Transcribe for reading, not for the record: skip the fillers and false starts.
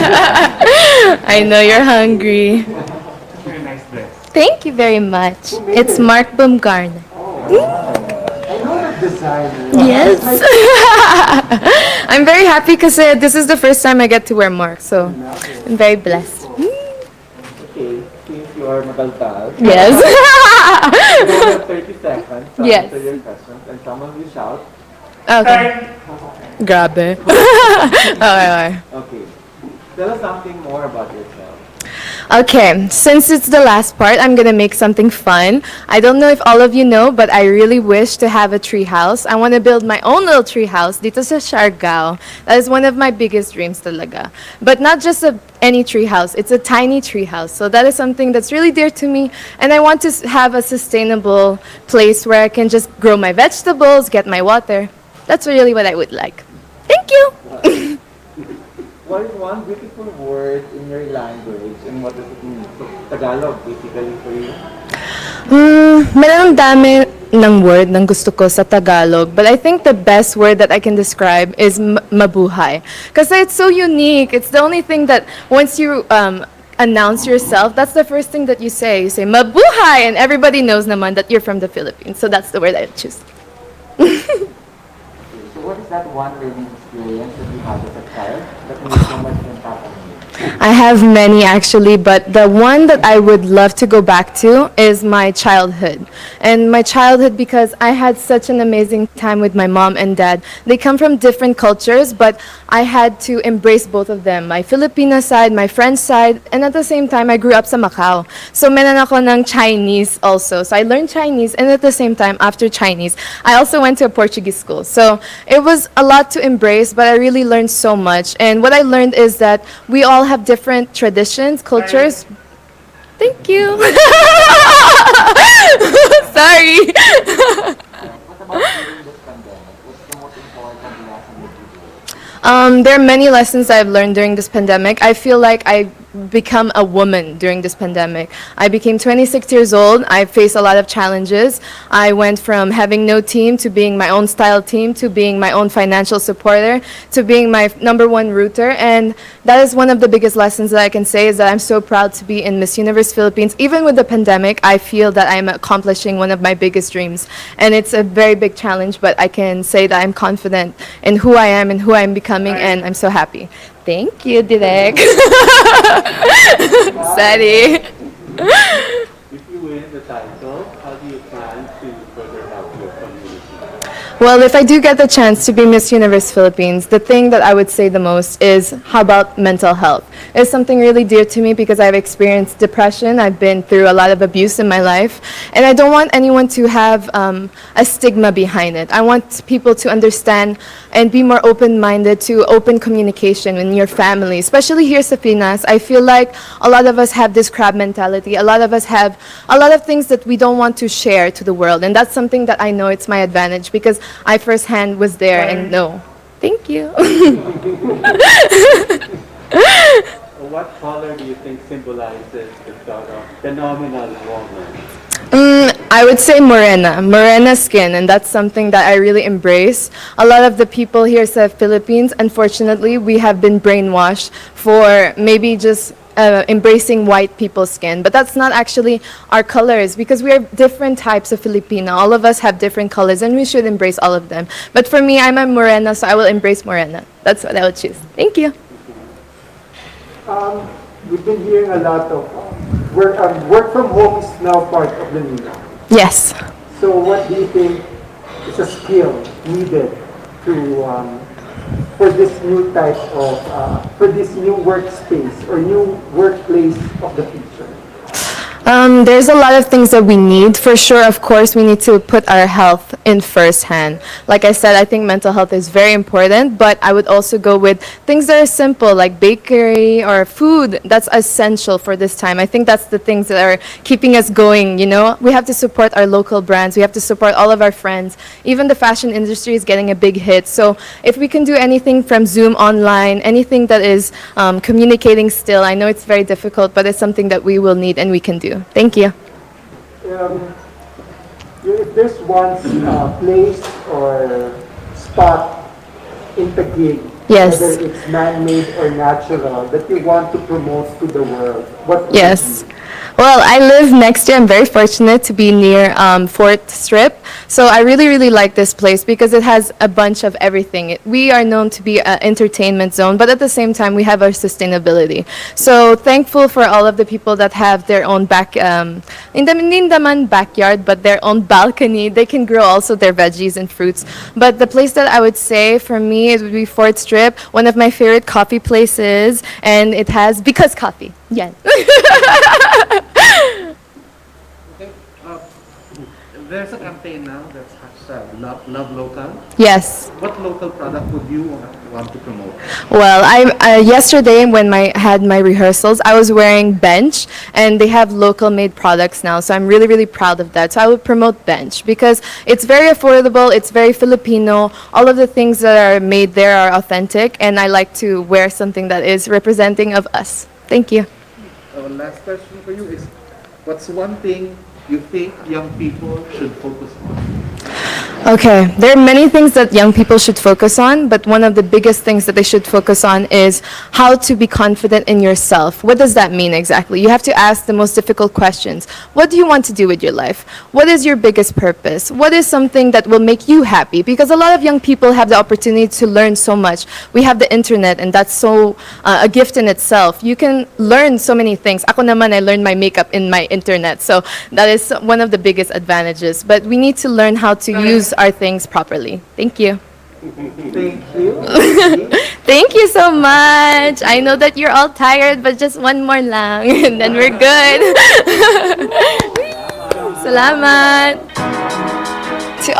I know you're hungry. Very nice dress. Thank you very much. Who made It's it? Mark Baumgartner. I know that designer. Yes. It's I'm very happy because this is the first time I get to wear Mark, so like, I'm very blessed. Okay, since you are mabalbal, Yes. you have 30 seconds to Yes. answer your questions and someone will shout. Okay. Grabe. Okay. Okay, tell us something more about yourself. Okay, since it's the last part, I'm gonna make something fun. I don't know if all of you know, but I really wish to have a tree house. I want to build my own little tree house dito sa Siargao. That is one of my biggest dreams talaga. But not just any tree house, it's a tiny tree house. So that is something that's really dear to me. And I want to have a sustainable place where I can just grow my vegetables, get my water. That's really what I would like. Thank you! What is one beautiful word in your language and what does it mean? So, Tagalog basically for you. Meron dami ng word ng gusto ko sa Tagalog, but I think the best word that I can describe is mabuhay. Because it's so unique. It's the only thing that once you announce yourself, that's the first thing that you say. You say mabuhay, and everybody knows naman that you're from the Philippines. So that's the word I choose. So what is that one learning experience that you had as a child that made so much impact on you? I have many actually, but the one that I would love to go back to is my childhood. And my childhood because I had such an amazing time with my mom and dad. They come from different cultures, but I had to embrace both of them. My Filipino side, my French side, and at the same time, I grew up sa Macau. So meron ako ng Chinese also. So I learned Chinese, and at the same time, after Chinese, I also went to a Portuguese school. So it was a lot to embrace, but I really learned so much. And what I learned is that we all have different traditions, cultures. Thank you. Sorry. What about during this pandemic? What's the most important lesson that you learned? There are many lessons I've learned during this pandemic. I feel like I become a woman during this pandemic. I became 26 years old. I faced a lot of challenges. I went from having no team to being my own style team to being my own financial supporter to being my number one rooter. And that is one of the biggest lessons that I can say is that I'm so proud to be in Miss Universe Philippines. Even with the pandemic, I feel that I'm accomplishing one of my biggest dreams. And it's a very big challenge, but I can say that I'm confident in who I am and who I'm becoming, and I'm so happy. Thank you, Direk. Sorry. If you win the title, how do you plan to further help your community? Well, if I do get the chance to be Miss Universe Philippines, the thing that I would say the most is how about mental health? It's something really dear to me because I've experienced depression. I've been through a lot of abuse in my life, and I don't want anyone to have a stigma behind it. I want people to understand and be more open-minded to open communication in your family, especially here sa Pinas. I feel like a lot of us have this crab mentality. A lot of us have a lot of things that we don't want to share to the world, and that's something that I know it's my advantage because I firsthand was there and know. Thank you. What color do you think symbolizes the sort of phenomenal woman? I would say morena skin, and that's something that I really embrace. A lot of the people here in the Philippines, unfortunately, we have been brainwashed for maybe just embracing white people's skin, but that's not actually our colors because we are different types of Filipino. All of us have different colors, and we should embrace all of them. But for me, I'm a morena, so I will embrace morena. That's what I would choose. Thank you. we've been hearing a lot of work from home is now part of the new norm. Yes. So what do you think is a skill needed to for this new type of for this new workspace or new workplace of the future? There's a lot of things that we need. For sure, of course, we need to put our health in first hand. Like I said, I think mental health is very important, but I would also go with things that are simple, like bakery or food. That's essential for this time. I think that's the things that are keeping us going, you know? We have to support our local brands. We have to support all of our friends. Even the fashion industry is getting a big hit. So if we can do anything from Zoom online, anything that is communicating still, I know it's very difficult, but it's something that we will need and we can do. Thank you. If there's one place or spot in Taguig, Yes. whether it's man-made or natural, that you want to promote to the world? What would it Yes. be? Well, I live next to, I'm very fortunate to be near Fort Strip. So I really, really like this place because it has a bunch of everything. We are known to be an entertainment zone, but at the same time, we have our sustainability. So thankful for all of the people that have their own hindi naman backyard, but their own balcony. They can grow also their veggies and fruits. But the place that I would say for me, it would be Fort Strip, one of my favorite coffee places, and it has, because coffee. Yeah. Okay. There's a campaign now that's hashtag Love Local. Yes. What local product would you want to promote? Well, I yesterday when I had my rehearsals, I was wearing Bench, and they have local made products now. So I'm really, really proud of that. So I would promote Bench because it's very affordable. It's very Filipino. All of the things that are made there are authentic, and I like to wear something that is representing of us. Thank you. Last question for you is, what's one thing you think young people should focus on? Okay, there are many things that young people should focus on, but one of the biggest things that they should focus on is how to be confident in yourself. What does that mean exactly? You have to ask the most difficult questions. What do you want to do with your life? What is your biggest purpose? What is something that will make you happy? Because a lot of young people have the opportunity to learn so much. We have the internet, and that's so a gift in itself. You can learn so many things. Ako naman, I learned my makeup in my internet, so that is one of the biggest advantages. But we need to learn how to use our things properly. Thank you. Thank you. Thank you so much. I know that you're all tired, but just one more lang, and then we're good. Salamat.